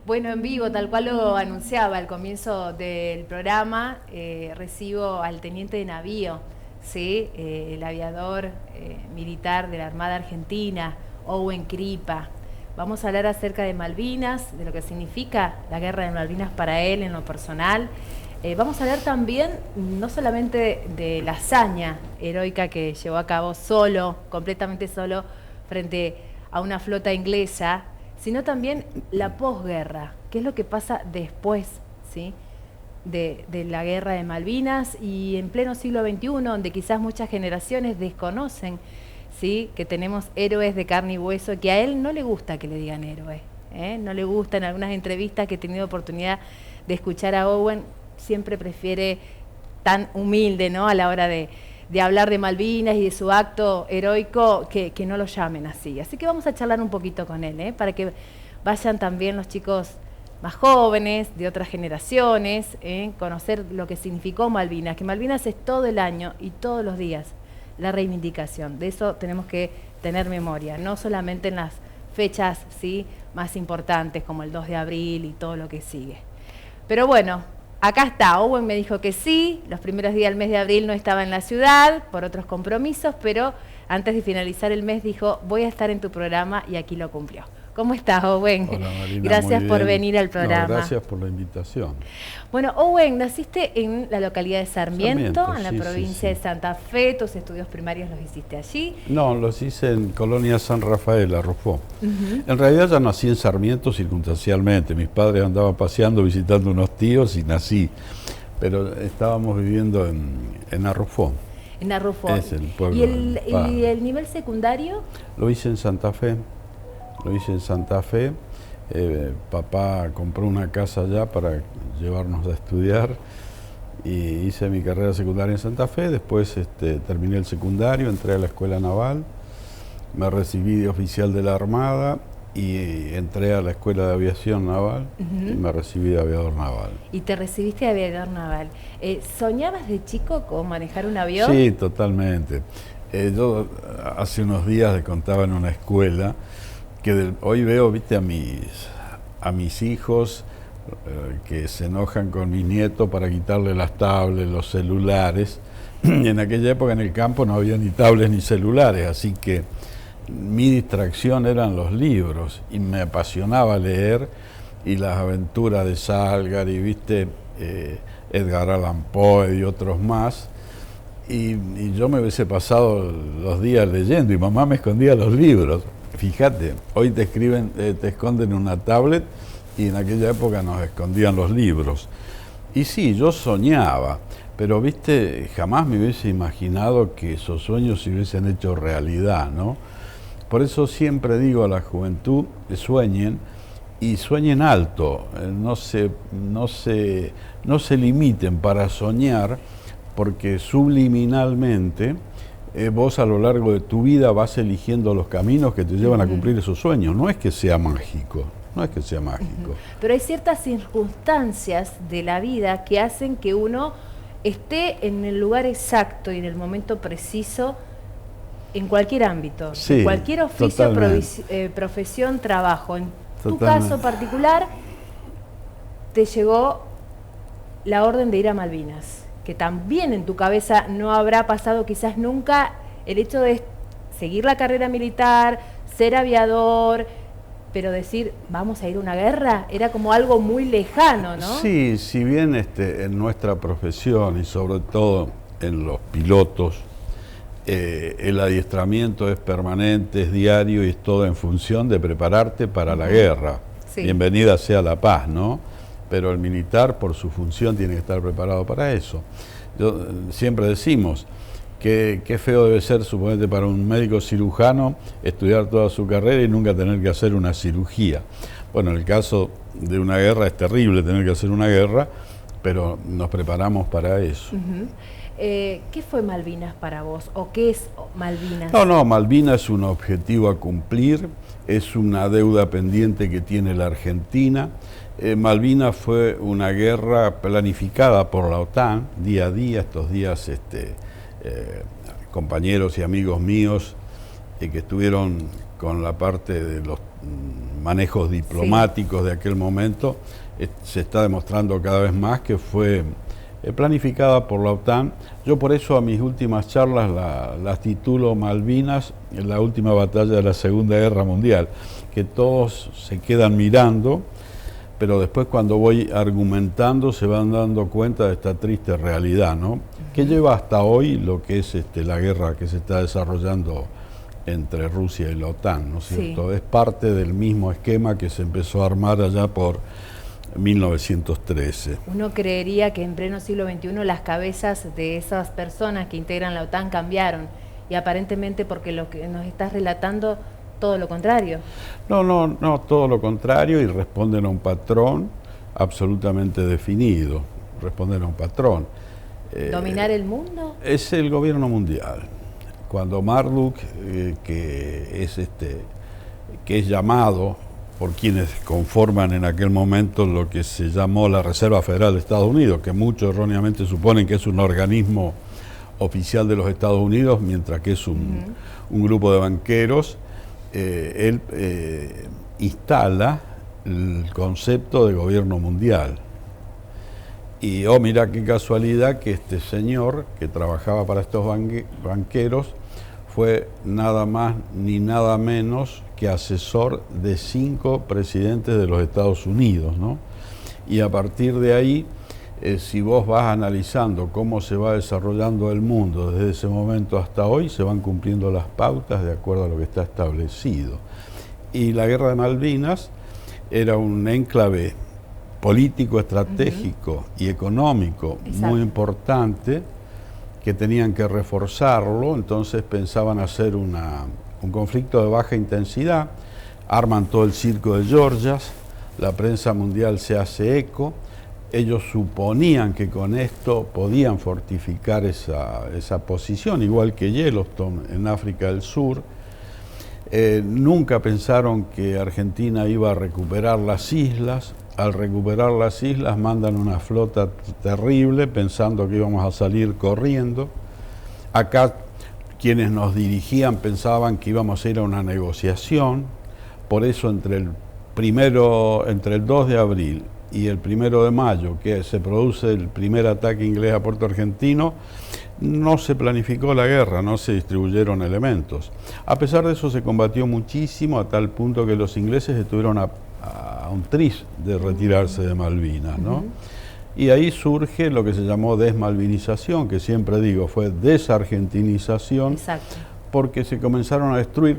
Bueno, en vivo, tal cual lo anunciaba al comienzo del programa, recibo al teniente de navío, ¿sí? El aviador militar de la Armada Argentina, Owen Kripa. Vamos a hablar acerca de Malvinas, de lo que significa la guerra de Malvinas para él en lo personal. Vamos a hablar también no solamente de la hazaña heroica que llevó a cabo solo, completamente solo, frente a una flota inglesa, sino también la posguerra, qué es lo que pasa después, ¿sí? de la guerra de Malvinas y en pleno siglo XXI, donde quizás muchas generaciones desconocen, ¿sí? Que tenemos héroes de carne y hueso, que a él no le gusta que le digan héroe, ¿eh? No le gusta. En algunas entrevistas que he tenido oportunidad de escuchar a Owen, siempre prefiere tan humilde, ¿no? A la hora de hablar de Malvinas y de su acto heroico, que no lo llamen así. Así que vamos a charlar un poquito con él, para que vayan también los chicos más jóvenes, de otras generaciones, conocer lo que significó Malvinas, que Malvinas es todo el año y todos los días la reivindicación. De eso tenemos que tener memoria, no solamente en las fechas, ¿sí?, más importantes como el 2 de abril y todo lo que sigue. Pero bueno, acá está, Owen me dijo que sí, los primeros días del mes de abril no estaba en la ciudad por otros compromisos, pero antes de finalizar el mes dijo, voy a estar en tu programa, y aquí lo cumplió. ¿Cómo estás, Owen? Hola, Marina, gracias por venir al programa. No, gracias por la invitación. Bueno, Owen, naciste en la localidad de Sarmiento, en la sí, provincia de Santa Fe. ¿Tus estudios primarios los hiciste allí? No, los hice en Colonia San Rafael, Arrufó. En realidad ya nací en Sarmiento circunstancialmente. Mis padres andaban paseando, visitando unos tíos y nací. Pero estábamos viviendo en Arrufó. En Arrufó. Es el pueblo. ¿Y el nivel secundario? Lo hice en Santa Fe. Papá compró una casa allá para llevarnos a estudiar y hice mi carrera secundaria en Santa Fe. Después terminé el secundario, entré a la escuela naval, me recibí de oficial de la Armada y entré a la escuela de aviación naval y me recibí de aviador naval. ¿Y te recibiste de aviador naval? ¿Soñabas de chico con manejar un avión? Sí, totalmente. Yo hace unos días le contaba en una escuela que hoy veo, viste, a mis hijos que se enojan con mis nietos para quitarle las tablets, los celulares. Y en aquella época en el campo no había ni tablets ni celulares, así que mi distracción eran los libros y me apasionaba leer y las aventuras de Salgari, viste, Edgar Allan Poe y otros más. Y yo me hubiese pasado los días leyendo y mamá me escondía los libros. Fíjate, hoy te esconden una tablet y en aquella época nos escondían los libros. Y sí, yo soñaba, pero viste, jamás me hubiese imaginado que esos sueños se hubiesen hecho realidad, ¿no? Por eso siempre digo a la juventud que sueñen y sueñen alto, no se limiten para soñar, porque subliminalmente vos a lo largo de tu vida vas eligiendo los caminos que te llevan a cumplir esos sueños. No es que sea mágico, Pero hay ciertas circunstancias de la vida que hacen que uno esté en el lugar exacto y en el momento preciso en cualquier ámbito, sí, en cualquier oficio, profesión, trabajo. En tu caso particular te llegó la orden de ir a Malvinas, que también en tu cabeza no habrá pasado quizás nunca el hecho de seguir la carrera militar, ser aviador, pero decir, vamos a ir a una guerra, era como algo muy lejano, ¿no? Sí, si bien en nuestra profesión y sobre todo en los pilotos, el adiestramiento es permanente, es diario y es todo en función de prepararte para la guerra. Sí. Bienvenida sea la paz, ¿no? Pero el militar, por su función, tiene que estar preparado para eso. Siempre decimos que qué feo debe ser, suponete, para un médico cirujano estudiar toda su carrera y nunca tener que hacer una cirugía. Bueno, en el caso de una guerra es terrible tener que hacer una guerra, pero nos preparamos para eso. ¿Qué fue Malvinas para vos? ¿O qué es Malvinas? No, Malvinas es un objetivo a cumplir, es una deuda pendiente que tiene la Argentina. Malvinas fue una guerra planificada por la OTAN día a día. Estos días compañeros y amigos míos que estuvieron con la parte de los manejos diplomáticos de aquel momento, se está demostrando cada vez más que fue planificada por la OTAN. Yo por eso a mis últimas charlas las titulo Malvinas, en la última batalla de la Segunda Guerra Mundial, que todos se quedan mirando, pero después cuando voy argumentando se van dando cuenta de esta triste realidad, ¿no? Que lleva hasta hoy lo que es la guerra que se está desarrollando entre Rusia y la OTAN, ¿no es cierto? Sí. Es parte del mismo esquema que se empezó a armar allá por 1913. Uno creería que en pleno siglo XXI las cabezas de esas personas que integran la OTAN cambiaron, y aparentemente, porque lo que nos estás relatando, todo lo contrario. No, todo lo contrario, y responden a un patrón absolutamente definido, responden a un patrón. ¿Dominar el mundo? Es el gobierno mundial. Cuando Marduk, que es llamado por quienes conforman en aquel momento lo que se llamó la Reserva Federal de Estados Unidos, que muchos erróneamente suponen que es un organismo oficial de los Estados Unidos, mientras que es un grupo de banqueros, él instala el concepto de gobierno mundial. Y mira qué casualidad que este señor que trabajaba para estos banqueros fue nada más ni nada menos que asesor de 5 presidentes de los Estados Unidos, ¿no? Y a partir de ahí, si vos vas analizando cómo se va desarrollando el mundo desde ese momento hasta hoy, se van cumpliendo las pautas de acuerdo a lo que está establecido. Y la Guerra de Malvinas era un enclave político, estratégico y económico muy importante, que tenían que reforzarlo. Entonces pensaban hacer un conflicto de baja intensidad, arman todo el circo de Georgias, la prensa mundial se hace eco, ellos suponían que con esto podían fortificar esa posición, igual que Yellowstone en África del Sur. Nunca pensaron que Argentina iba a recuperar las islas. Al recuperar las islas mandan una flota terrible pensando que íbamos a salir corriendo. Acá quienes nos dirigían pensaban que íbamos a ir a una negociación. Por eso entre el 2 de abril y el 1 de mayo, que se produce el primer ataque inglés a Puerto Argentino, no se planificó la guerra, no se distribuyeron elementos. A pesar de eso se combatió muchísimo, a tal punto que los ingleses estuvieron a un tris de retirarse de Malvinas, ¿no? Y ahí surge lo que se llamó desmalvinización, que siempre digo fue desargentinización, porque se comenzaron a destruir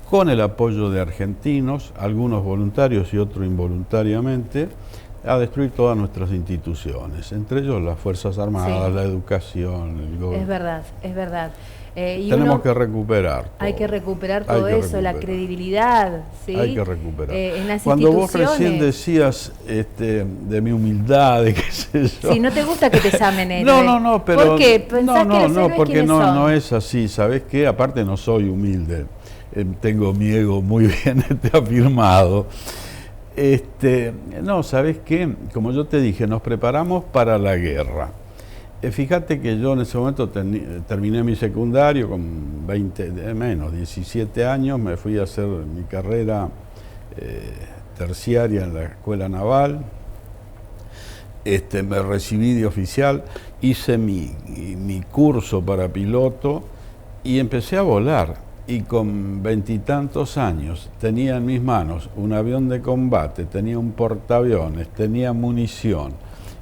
con el apoyo de argentinos, algunos voluntarios y otros involuntariamente, a destruir todas nuestras instituciones, entre ellos las Fuerzas Armadas, la educación, el gobierno. Es verdad, es verdad. Y tenemos que recuperar todo. Hay que recuperar todo eso, la credibilidad, ¿sí? Hay que recuperar. En las Cuando vos recién decías de mi humildad, de qué sé yo. Si no te gusta que te llamen héroe. No, pero... ¿Por qué? ¿Pensás que los héroes porque no es así, ¿sabés qué? Aparte no soy humilde, tengo mi ego muy bien afirmado. No, ¿sabés qué? Como yo te dije, nos preparamos para la guerra. Fíjate que yo en ese momento terminé mi secundario con 17 años, me fui a hacer mi carrera terciaria en la Escuela Naval, me recibí de oficial, hice mi curso para piloto y empecé a volar. Y con 20 y tantos años tenía en mis manos un avión de combate, tenía un portaaviones, tenía munición.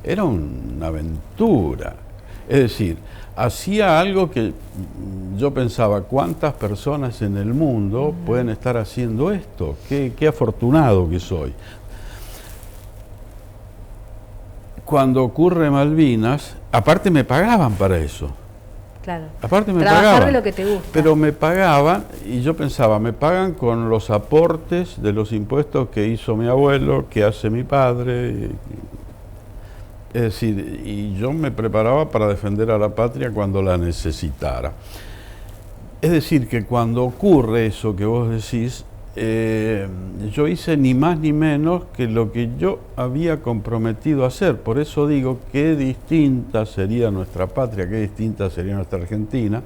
Era una aventura. Es decir, hacía algo que yo pensaba, ¿cuántas personas en el mundo pueden estar haciendo esto? Qué afortunado que soy. Cuando ocurre Malvinas, aparte me pagaban para eso. Claro. Aparte me trabajar pagaban, de lo que te gusta. pero me pagaban y yo pensaba, me pagan con los aportes de los impuestos que hizo mi abuelo, que hace mi padre. Es decir, y yo me preparaba para defender a la patria cuando la necesitara. Es decir, que cuando ocurre eso que vos decís, yo hice ni más ni menos que lo que yo había comprometido a hacer. Por eso digo, qué distinta sería nuestra patria, qué distinta sería nuestra Argentina.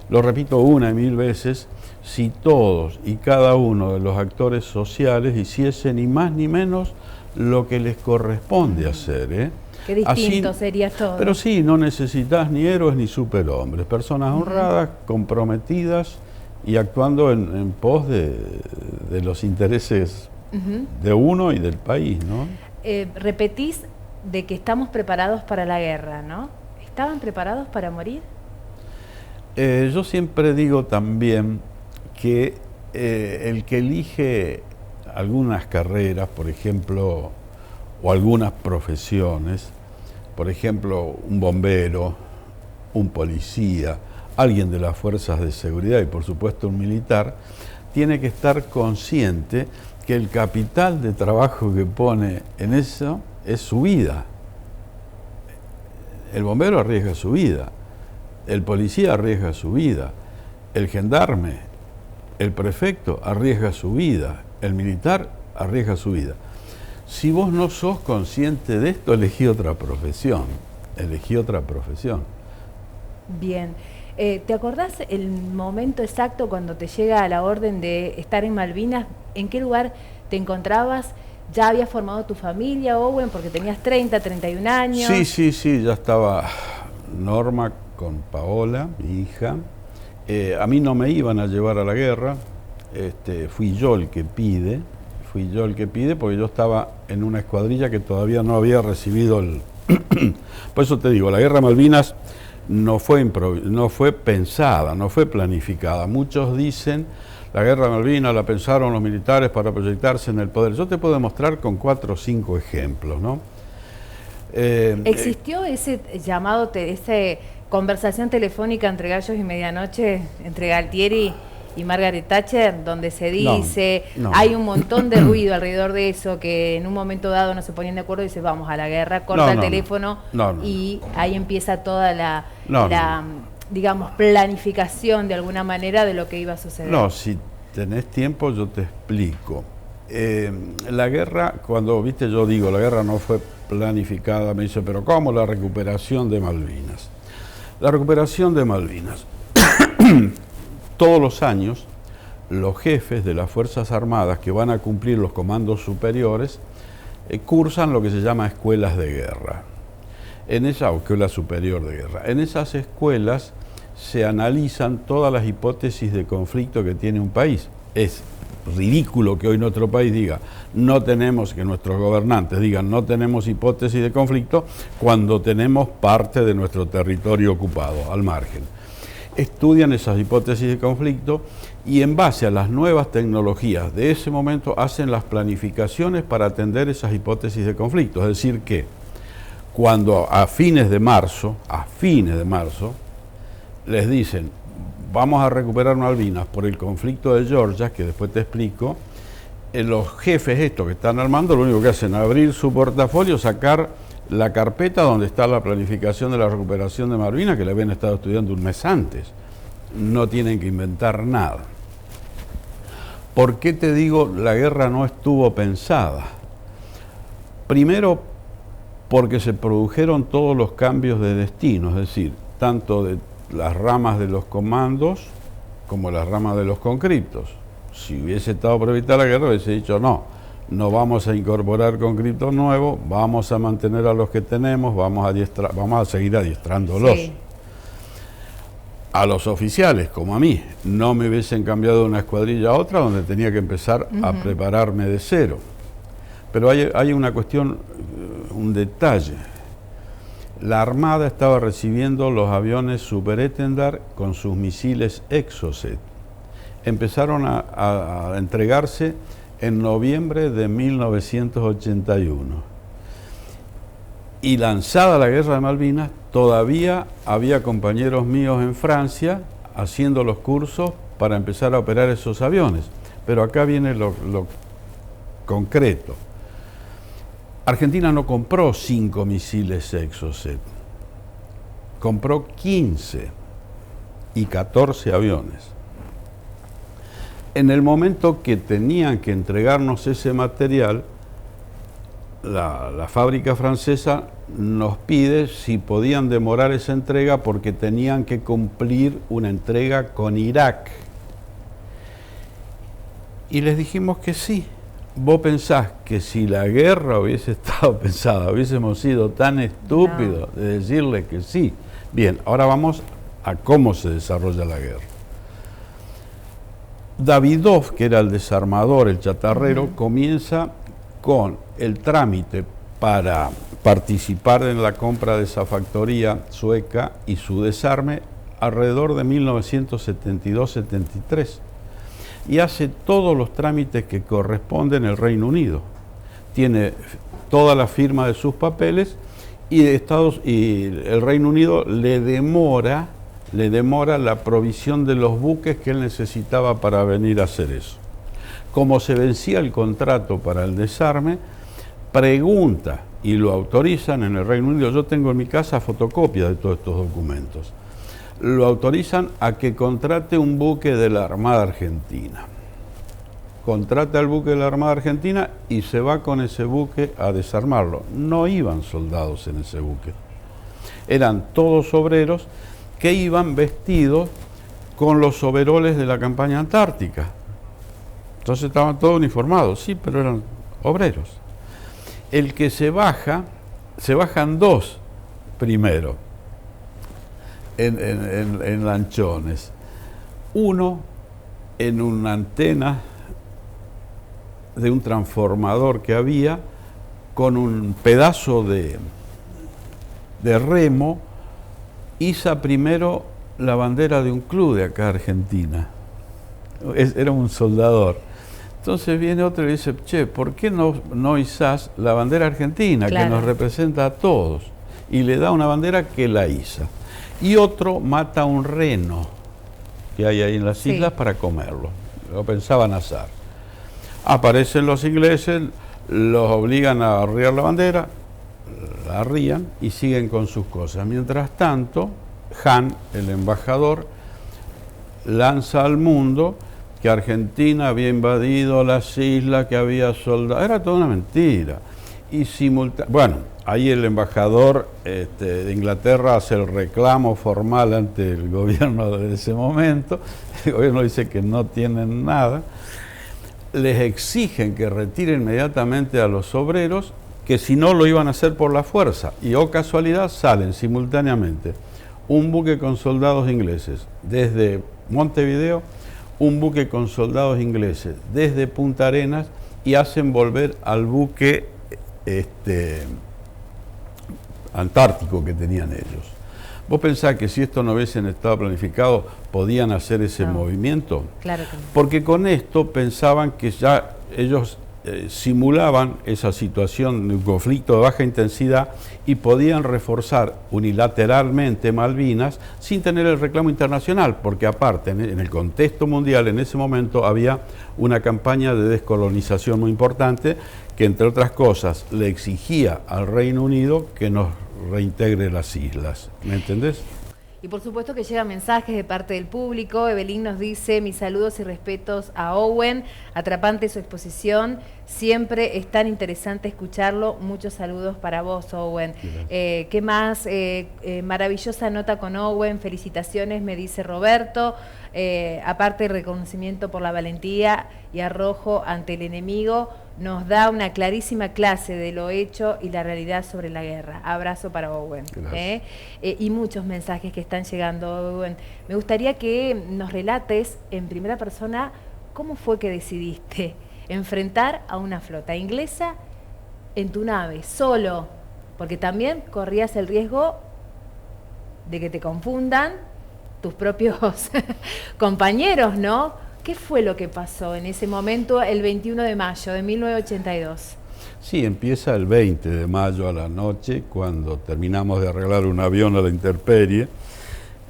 Lo repito una y mil veces, si todos y cada uno de los actores sociales hiciesen ni más ni menos lo que les corresponde hacer, ¿eh? Qué distinto sería todo. Pero sí, no necesitas ni héroes ni superhombres, personas honradas, comprometidas y actuando en pos de los intereses de uno y del país, ¿no? Repetís de que estamos preparados para la guerra, ¿no? ¿Estaban preparados para morir? Yo siempre digo también que el que elige algunas carreras, por ejemplo, o algunas profesiones, por ejemplo, un bombero, un policía, alguien de las fuerzas de seguridad y por supuesto un militar, tiene que estar consciente que el capital de trabajo que pone en eso es su vida. El bombero arriesga su vida, el policía arriesga su vida, el gendarme, el prefecto arriesga su vida, el militar arriesga su vida. Si vos no sos consciente de esto, elegí otra profesión, elegí otra profesión. Bien. ¿Te acordás el momento exacto cuando te llega la orden de estar en Malvinas? ¿En qué lugar te encontrabas? ¿Ya habías formado tu familia, Owen, porque tenías 30, 31 años? Sí, ya estaba Norma con Paola, mi hija. A mí no me iban a llevar a la guerra, fui yo el que pide porque yo estaba en una escuadrilla que todavía no había recibido el... Por eso te digo, la guerra de Malvinas no fue pensada, no fue planificada. Muchos dicen, la guerra de Malvinas la pensaron los militares para proyectarse en el poder. Yo te puedo demostrar con 4 o 5 ejemplos, ¿no? ¿Existió ese llamado, esa conversación telefónica entre gallos y medianoche, entre Galtieri y Margaret Thatcher, donde se dice, no. Hay un montón de ruido alrededor de eso, que en un momento dado no se ponían de acuerdo y dice, vamos a la guerra, corta el teléfono y ahí empieza toda la digamos, planificación de alguna manera de lo que iba a suceder? No, si tenés tiempo yo te explico. La guerra, cuando, viste, yo digo, la guerra no fue planificada, me dice, pero ¿cómo la recuperación de Malvinas? La recuperación de Malvinas. Todos los años, los jefes de las Fuerzas Armadas que van a cumplir los comandos superiores cursan lo que se llama escuelas de guerra, o escuela superior de guerra. En esas escuelas se analizan todas las hipótesis de conflicto que tiene un país. Es ridículo que hoy nuestro país diga, que nuestros gobernantes digan, no tenemos hipótesis de conflicto, cuando tenemos parte de nuestro territorio ocupado, al margen. Estudian esas hipótesis de conflicto y en base a las nuevas tecnologías de ese momento hacen las planificaciones para atender esas hipótesis de conflicto. Es decir que cuando a fines de marzo, les dicen, vamos a recuperar Malvinas por el conflicto de Georgia, que después te explico, los jefes estos que están armando, lo único que hacen es abrir su portafolio, sacar la carpeta donde está la planificación de la recuperación de Malvinas, que la habían estado estudiando un mes antes. No tienen que inventar nada. ¿Por qué te digo la guerra no estuvo pensada? Primero, porque se produjeron todos los cambios de destino, es decir, tanto de las ramas de los comandos como las ramas de los conscriptos. Si hubiese estado prevista la guerra, hubiese dicho no vamos a incorporar conscriptos nuevos, vamos a mantener a los que tenemos, vamos a seguir adiestrándolos. Sí. A los oficiales, como a mí, no me hubiesen cambiado de una escuadrilla a otra donde tenía que empezar a prepararme de cero. Pero hay una cuestión, un detalle. La Armada estaba recibiendo los aviones Super Étendard con sus misiles Exocet. Empezaron a entregarse en noviembre de 1981. Y lanzada la guerra de Malvinas, todavía había compañeros míos en Francia haciendo los cursos para empezar a operar esos aviones. Pero acá viene lo concreto. Argentina no compró 5 misiles Exocet, compró 15 y 14 aviones. En el momento que tenían que entregarnos ese material, la fábrica francesa nos pide si podían demorar esa entrega porque tenían que cumplir una entrega con Irak. Y les dijimos que sí. ¿Vos pensás que si la guerra hubiese estado pensada, hubiésemos sido tan estúpidos de decirle que sí? Bien, ahora vamos a cómo se desarrolla la guerra. Davidov, que era el desarmador, el chatarrero, comienza con el trámite para participar en la compra de esa factoría sueca y su desarme alrededor de 1972-73. Y hace todos los trámites que corresponden al Reino Unido. Tiene toda la firma de sus papeles y el Reino Unido le demora la provisión de los buques que él necesitaba para venir a hacer eso. Como se vencía el contrato para el desarme, pregunta y lo autorizan en el Reino Unido. Yo tengo en mi casa fotocopias de todos estos documentos. Lo autorizan a que contrate un buque de la Armada Argentina. Contrata el buque de la Armada Argentina y se va con ese buque a desarmarlo. No iban soldados en ese buque. Eran todos obreros que iban vestidos con los overoles de la campaña antártica. Entonces estaban todos uniformados, sí, pero eran obreros. El que se bajan dos primero en lanchones. Uno en una antena de un transformador que había con un pedazo de remo, iza primero la bandera de un club de acá Argentina. Era un soldador. Entonces viene otro y le dice, che, ¿por qué no izás la bandera argentina, claro, que nos representa a todos? Y le da una bandera que la iza. Y otro mata un reno que hay ahí en las islas para comerlo. Lo pensaban asar. Aparecen los ingleses, los obligan a arriar la bandera, la arrían y siguen con sus cosas. Mientras tanto, Hahn, el embajador, lanza al mundo que Argentina había invadido las islas, que había soldados. Era toda una mentira. Y bueno, ahí el embajador de Inglaterra hace el reclamo formal ante el gobierno de ese momento. El gobierno dice que no tienen nada. Les exigen que retiren inmediatamente a los obreros, que si no lo iban a hacer por la fuerza. Y oh casualidad, salen simultáneamente un buque con soldados ingleses desde Montevideo, un buque con soldados ingleses desde Punta Arenas, y hacen volver al buque antártico que tenían ellos. ¿Vos pensás que si esto no hubiesen estado planificado, podían hacer ese movimiento? Claro que no. Porque con esto pensaban que ya ellos simulaban esa situación de un conflicto de baja intensidad y podían reforzar unilateralmente Malvinas sin tener el reclamo internacional, porque aparte, en el contexto mundial, en ese momento había una campaña de descolonización muy importante que, entre otras cosas, le exigía al Reino Unido que nos reintegre las islas. ¿Me entendés? Y por supuesto que llegan mensajes de parte del público. Evelyn nos dice, mis saludos y respetos a Owen, atrapante su exposición, siempre es tan interesante escucharlo, muchos saludos para vos, Owen. ¿Qué más? Maravillosa nota con Owen, felicitaciones, me dice Roberto. Aparte el reconocimiento por la valentía y arrojo ante el enemigo, nos da una clarísima clase de lo hecho y la realidad sobre la guerra. Abrazo para Owen. Y muchos mensajes que están llegando, Owen. Me gustaría que nos relates en primera persona cómo fue que decidiste enfrentar a una flota inglesa en tu nave, solo, porque también corrías el riesgo de que te confundan tus propios compañeros, ¿no? ¿Qué fue lo que pasó en ese momento, el 21 de mayo de 1982? Sí, empieza el 20 de mayo a la noche, cuando terminamos de arreglar un avión a la intemperie.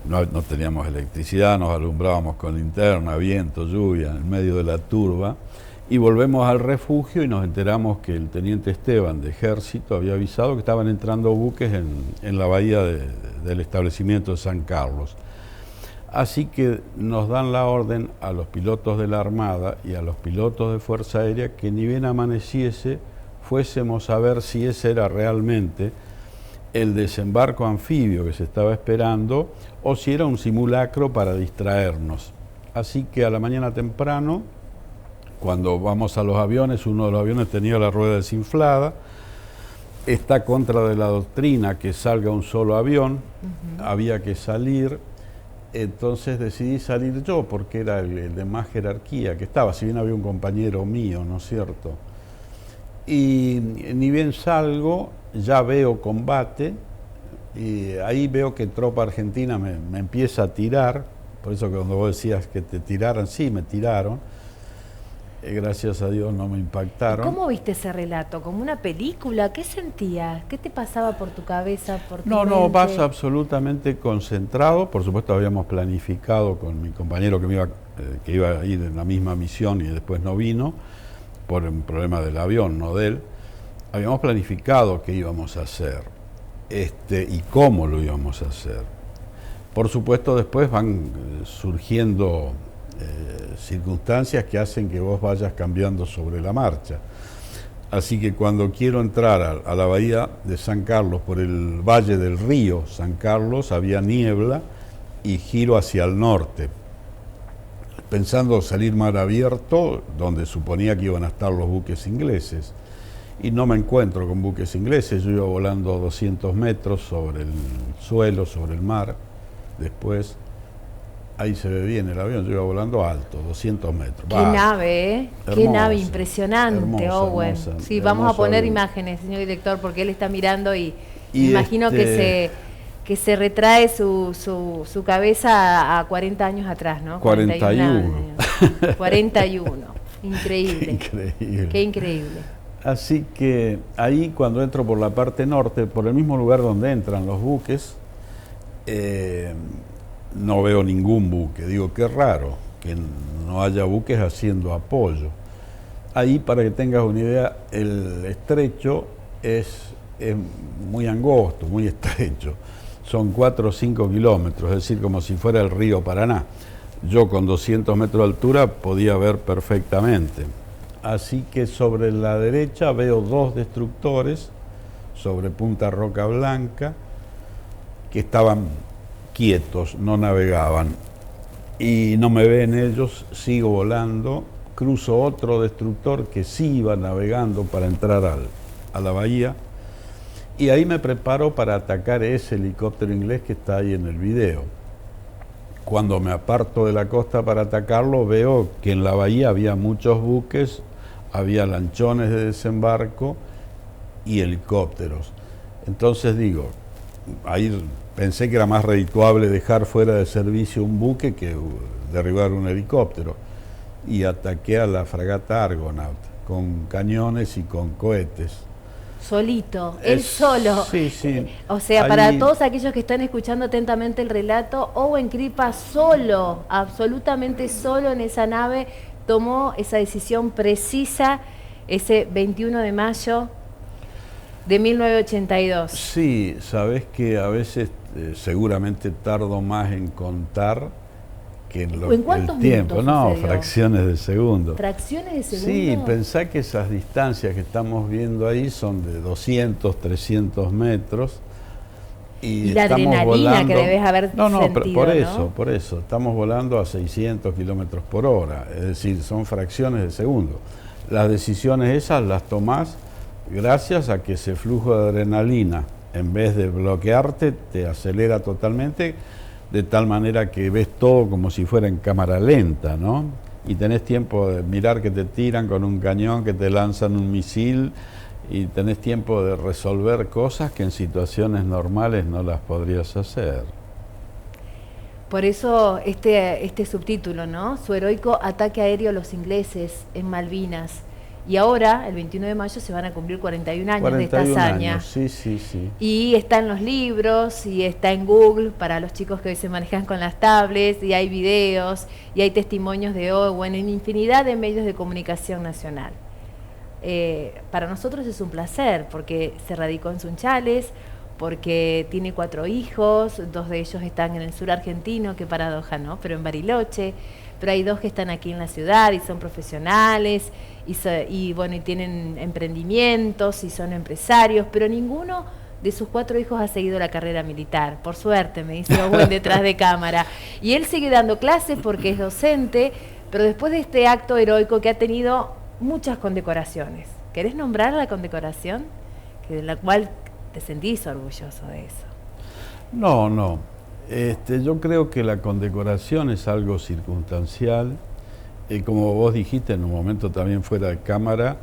No teníamos electricidad, nos alumbrábamos con linterna, viento, lluvia, en medio de la turba. Y volvemos al refugio y nos enteramos que el teniente Esteban de Ejército había avisado que estaban entrando buques en la bahía del establecimiento de San Carlos. Así que nos dan la orden a los pilotos de la Armada y a los pilotos de Fuerza Aérea que ni bien amaneciese, fuésemos a ver si ese era realmente el desembarco anfibio que se estaba esperando o si era un simulacro para distraernos. Así que a la mañana temprano cuando vamos a los aviones, uno de los aviones tenía la rueda desinflada, está contra de la doctrina que salga un solo avión, había que salir, entonces decidí salir yo porque era el de más jerarquía que estaba, si bien había un compañero mío, ¿no es cierto? Y ni bien salgo, ya veo combate, y ahí veo que tropa argentina me empieza a tirar, por eso que cuando vos decías que te tiraran, sí, me tiraron. Gracias a Dios no me impactaron. ¿Cómo viste ese relato? ¿Como una película? ¿Qué sentías? ¿Qué te pasaba por tu cabeza, por tu mente? No, vas absolutamente concentrado. Por supuesto habíamos planificado con mi compañero que iba a ir en la misma misión y después no vino, por un problema del avión, no de él. Habíamos planificado qué íbamos a hacer y cómo lo íbamos a hacer. Por supuesto después van surgiendo circunstancias que hacen que vos vayas cambiando sobre la marcha. Así que cuando quiero entrar a la bahía de San Carlos, por el valle del río San Carlos, había niebla y giro hacia el norte, pensando salir mar abierto, donde suponía que iban a estar los buques ingleses. Y no me encuentro con buques ingleses, yo iba volando 200 metros sobre el suelo, sobre el mar. Después, ahí se ve bien el avión, yo iba volando alto, 200 metros. Qué nave, ¿eh? Qué nave impresionante, hermosa, Owen. hermosa, sí, vamos a poner avión. Imágenes, señor director, porque él está mirando y imagino que se retrae su cabeza a 40 años atrás, ¿no? 41. 41. Increíble. Increíble. Qué increíble. Así que ahí cuando entro por la parte norte, por el mismo lugar donde entran los buques, no veo ningún buque. Digo, qué raro que no haya buques haciendo apoyo. Ahí, para que tengas una idea, el estrecho es muy angosto, muy estrecho. Son 4 o 5 kilómetros, es decir, como si fuera el río Paraná. Yo con 200 metros de altura podía ver perfectamente. Así que sobre la derecha veo 2 destructores sobre Punta Roca Blanca que estaban quietos, no navegaban. Y no me ven ellos, sigo volando, cruzo otro destructor que sí iba navegando para entrar a la bahía. Y ahí me preparo para atacar ese helicóptero inglés que está ahí en el video. Cuando me aparto de la costa para atacarlo, veo que en la bahía había muchos buques, había lanchones de desembarco y helicópteros. Entonces digo, ahí pensé que era más redituable dejar fuera de servicio un buque que derribar un helicóptero. Y ataqué a la fragata Argonaut con cañones y con cohetes. Solito, él solo. Sí, sí. O sea, ahí, para todos aquellos que están escuchando atentamente el relato, Owen Kripa solo, absolutamente solo en esa nave, tomó esa decisión precisa ese 21 de mayo de 1982. Sí, sabes que a veces seguramente tardo más en contar que en cuántos el tiempo. minutos No, sucedió? Fracciones de segundo. ¿Fracciones de segundo? Sí, pensá que esas distancias que estamos viendo ahí son de 200, 300 metros. Y la adrenalina que debes haber sentido, por eso, estamos volando a 600 kilómetros por hora, es decir, son fracciones de segundo. Las decisiones esas las tomás gracias a que ese flujo de adrenalina, en vez de bloquearte, te acelera totalmente, de tal manera que ves todo como si fuera en cámara lenta, ¿no? Y tenés tiempo de mirar que te tiran con un cañón, que te lanzan un misil, y tenés tiempo de resolver cosas que en situaciones normales no las podrías hacer. Por eso este subtítulo, ¿no? Su heroico ataque aéreo a los ingleses en Malvinas. Y ahora, el 21 de mayo, se van a cumplir 41 años de esta hazaña. Años. Sí, sí, sí. Y está en los libros, y está en Google, para los chicos que hoy se manejan con las tablets, y hay videos, y hay testimonios de Owen en infinidad de medios de comunicación nacional. Para nosotros es un placer, porque se radicó en Sunchales, porque tiene 4 hijos, 2 de ellos están en el sur argentino, qué paradoja, ¿no? Pero en Bariloche, pero hay 2 que están aquí en la ciudad y son profesionales, y bueno, y tienen emprendimientos y son empresarios, pero ninguno de sus 4 hijos ha seguido la carrera militar, por suerte, me dice Owen detrás de cámara. Y él sigue dando clases porque es docente, Pero después de este acto heroico que ha tenido muchas condecoraciones, ¿querés nombrar la condecoración de la cual te sentís orgulloso de eso? No. Yo creo que la condecoración es algo circunstancial. Como vos dijiste en un momento también fuera de cámara,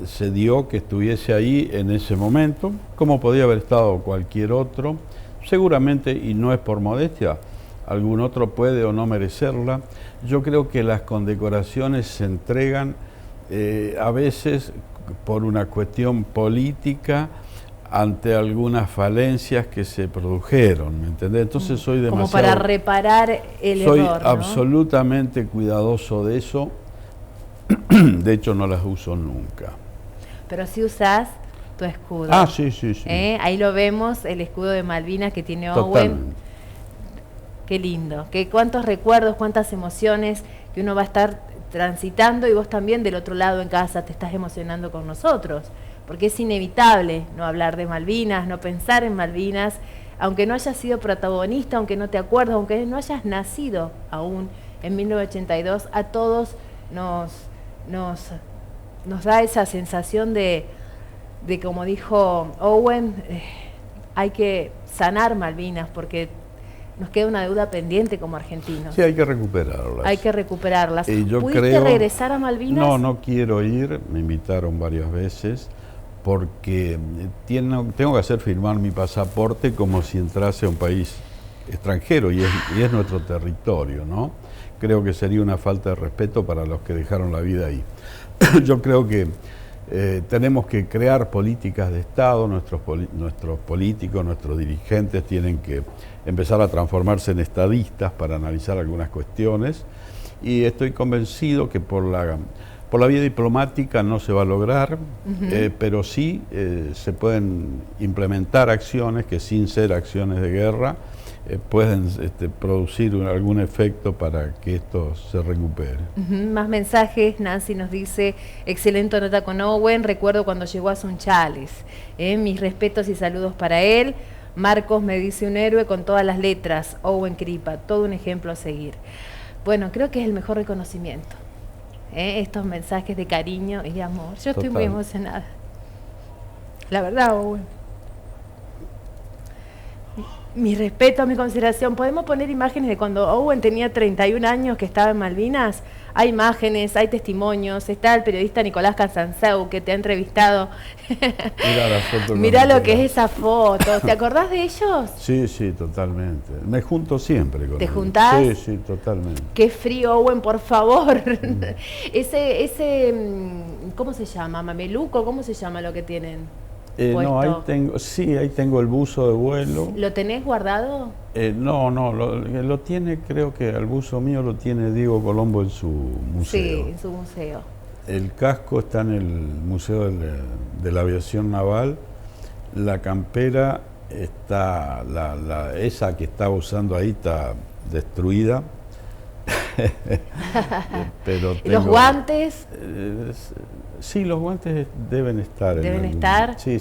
se dio que estuviese ahí en ese momento, como podía haber estado cualquier otro. Seguramente, y no es por modestia, algún otro puede o no merecerla. Yo creo que las condecoraciones se entregan a veces por una cuestión política ante algunas falencias que se produjeron, ¿me entendés? Entonces soy demasiado... Como para reparar el error, ¿no? Soy absolutamente cuidadoso de eso. De hecho, no las uso nunca. Pero sí usás tu escudo. Ah, sí. Ahí lo vemos, el escudo de Malvinas que tiene Owen. Totalmente. Qué lindo. Cuántos recuerdos, cuántas emociones que uno va a estar transitando, y vos también del otro lado en casa te estás emocionando con nosotros. Porque es inevitable no hablar de Malvinas, no pensar en Malvinas, aunque no hayas sido protagonista, aunque no te acuerdas, aunque no hayas nacido aún en 1982, a todos nos da esa sensación de como dijo Owen, hay que sanar Malvinas porque nos queda una deuda pendiente como argentinos. Sí, hay que recuperarlas. Hay que recuperarlas. Yo ¿Pudiste regresar a Malvinas? No quiero ir, me invitaron varias veces, porque tengo que hacer firmar mi pasaporte como si entrase a un país extranjero, y es nuestro territorio, ¿no? Creo que sería una falta de respeto para los que dejaron la vida ahí. Yo creo que tenemos que crear políticas de Estado, nuestros políticos, nuestros dirigentes tienen que empezar a transformarse en estadistas para analizar algunas cuestiones, y estoy convencido que por la vía diplomática no se va a lograr, pero sí se pueden implementar acciones que, sin ser acciones de guerra, pueden producir algún efecto para que esto se recupere. Más mensajes. Nancy nos dice: excelente nota con Owen, recuerdo cuando llegó a Sunchales, mis respetos y saludos para él. Marcos me dice: un héroe con todas las letras, Owen Cripa, todo un ejemplo a seguir. Bueno, creo que es el mejor reconocimiento, estos mensajes de cariño y de amor. Yo estoy muy emocionada, la verdad, Owen. Mi respeto, mi consideración. ¿Podemos poner imágenes de cuando Owen tenía 31 años que estaba en Malvinas? Hay imágenes, hay testimonios. Está el periodista Nicolás Cansanseu que te ha entrevistado. Mirá la foto. Mirá lo que es esa foto. ¿Te acordás de ellos? Sí, totalmente. Me junto siempre con ellos. ¿Te juntás? Sí, totalmente. Qué frío, Owen, por favor. Ese, ¿cómo se llama? ¿Mameluco? ¿Cómo se llama lo que tienen? No, ahí tengo el buzo de vuelo. ¿Lo tenés guardado? No, lo tiene, creo que el buzo mío lo tiene Diego Colombo en su museo. Sí, en su museo. El casco está en el Museo de la Aviación Naval. La campera está, esa que estaba usando ahí está destruida. Pero ¿Los guantes? Sí, los guantes deben estar. ¿Deben estar? Sí.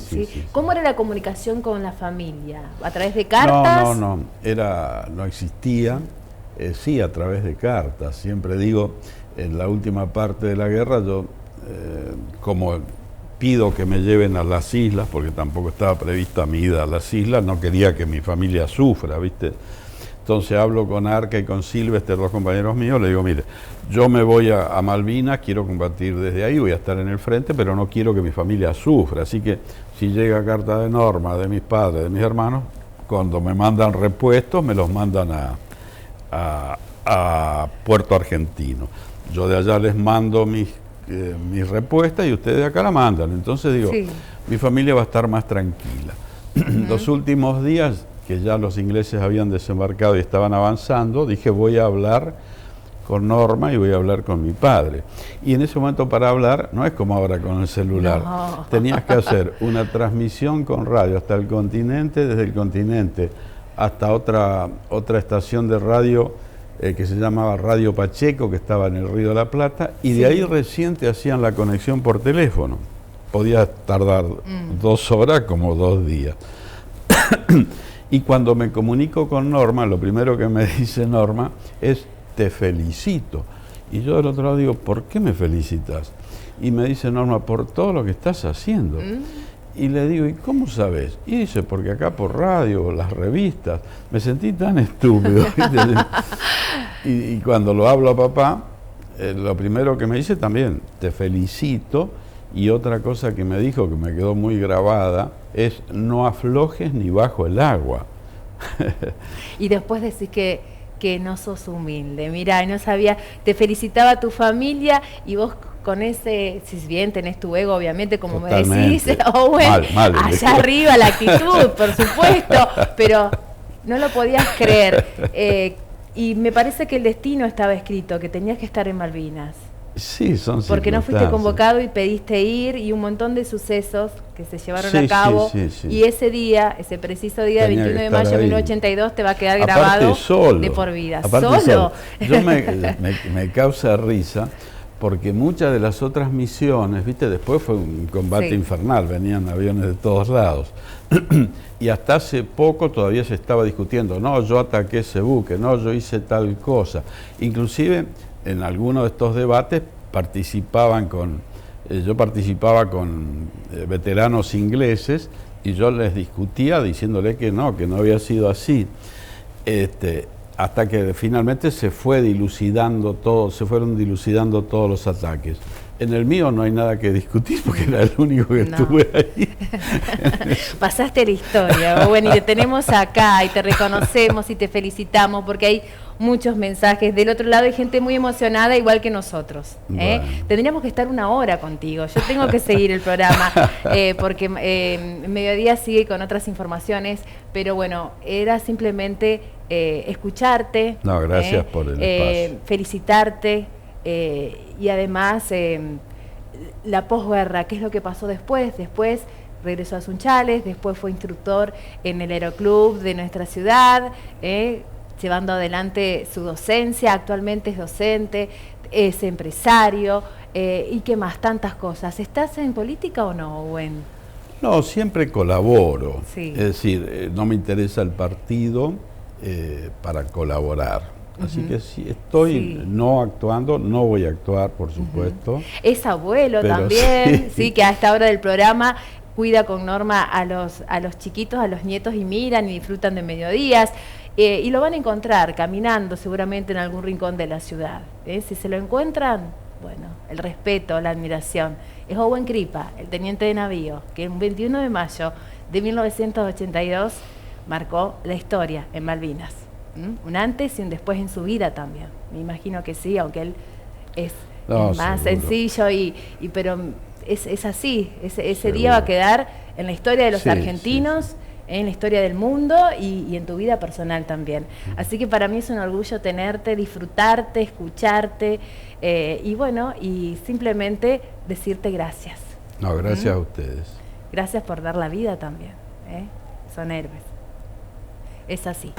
¿Cómo era la comunicación con la familia? ¿A través de cartas? No existía. Sí, a través de cartas. Siempre digo, en la última parte de la guerra, yo, como pido que me lleven a las islas, porque tampoco estaba prevista mi ida a las islas, no quería que mi familia sufra, ¿viste? Entonces hablo con Arca y con Silvestre, dos compañeros míos, le digo: mire, yo me voy a Malvinas, quiero combatir desde ahí, voy a estar en el frente, pero no quiero que mi familia sufra. Así que si llega carta de Norma, de mis padres, de mis hermanos, cuando me mandan repuestos, me los mandan a Puerto Argentino. Yo de allá les mando mis repuestas y ustedes de acá la mandan. Entonces digo, mi familia va a estar más tranquila. Los últimos días, que ya los ingleses habían desembarcado y estaban avanzando, dije: voy a hablar con Norma y voy a hablar con mi padre. Y en ese momento, para hablar, no es como ahora con el celular. No. Tenías que hacer una transmisión con radio hasta el continente, desde el continente hasta otra estación de radio que se llamaba Radio Pacheco, que estaba en el Río de la Plata, y de ahí recién te hacían la conexión por teléfono. Podía tardar 2 horas como 2 días. Y cuando me comunico con Norma, lo primero que me dice Norma es: te felicito. Y yo del otro lado digo, ¿por qué me felicitas? Y me dice Norma, por todo lo que estás haciendo. Y le digo, ¿y cómo sabes? Y dice, porque acá por radio, las revistas, me sentí tan estúpido. Y cuando lo hablo a papá, lo primero que me dice también, te felicito. Y otra cosa que me dijo, que me quedó muy grabada, es no aflojes ni bajo el agua. Y después decís que no sos humilde. Mirá, no sabía, te felicitaba tu familia y vos con ese, si bien tenés tu ego, obviamente, como Totalmente. me decís, Owen, mal, allá arriba la actitud, por supuesto, pero no lo podías creer. Y me parece que el destino estaba escrito, que tenías que estar en Malvinas. Sí, son Porque no fuiste circunstancias. convocado y pediste ir, y un montón de sucesos que se llevaron Sí, a cabo. sí, sí, sí. Y ese día, ese preciso día, Tenía 21 que de estar mayo de ahí. 1982, te va a quedar Aparte, grabado solo. de por vida. Aparte, ¿Solo? Yo me causa risa porque muchas de las otras misiones, viste, después fue un combate Sí. infernal, venían aviones de todos lados. Y hasta hace poco todavía se estaba discutiendo, no, yo ataqué ese buque, no, yo hice tal cosa. Inclusive en algunos de estos debates yo participaba con veteranos ingleses y yo les discutía diciéndole que no había sido así. Hasta que finalmente se fueron dilucidando todos los ataques. En el mío no hay nada que discutir porque era el único que estuve ahí. Pasaste la historia, bueno, y te tenemos acá y te reconocemos y te felicitamos porque hay muchos mensajes. Del otro lado hay gente muy emocionada igual que nosotros. Bueno. Tendríamos que estar una hora contigo. Yo tengo que seguir el programa porque Mediodía sigue con otras informaciones, pero bueno, era simplemente escucharte. No, gracias por el espacio. Felicitarte. Y además la posguerra, ¿qué es lo que pasó después? Después regresó a Sunchales, después fue instructor en el Aeroclub de nuestra ciudad, llevando adelante su docencia, actualmente es docente, es empresario, y qué más, tantas cosas. ¿Estás en política o no, Owen? No, siempre colaboro. Sí. Es decir, no me interesa el partido para colaborar. Así que si estoy no actuando, no voy a actuar, por supuesto. Es abuelo pero también, sí, que a esta hora del programa cuida con Norma a los chiquitos, a los nietos, y miran y disfrutan de Mediodías. Y lo van a encontrar caminando seguramente en algún rincón de la ciudad. Si se lo encuentran, bueno, el respeto, la admiración. Es Owen Kripa, el teniente de navío, que el 21 de mayo de 1982 marcó la historia en Malvinas. Un antes y un después en su vida también. Me imagino que sí, aunque él es más sencillo, pero es así. Ese día va a quedar en la historia de los argentinos, en la historia del mundo y en tu vida personal también. Así que para mí es un orgullo tenerte, disfrutarte, escucharte y bueno, y simplemente decirte gracias. No, gracias a ustedes. Gracias por dar la vida también. Son héroes. Es así.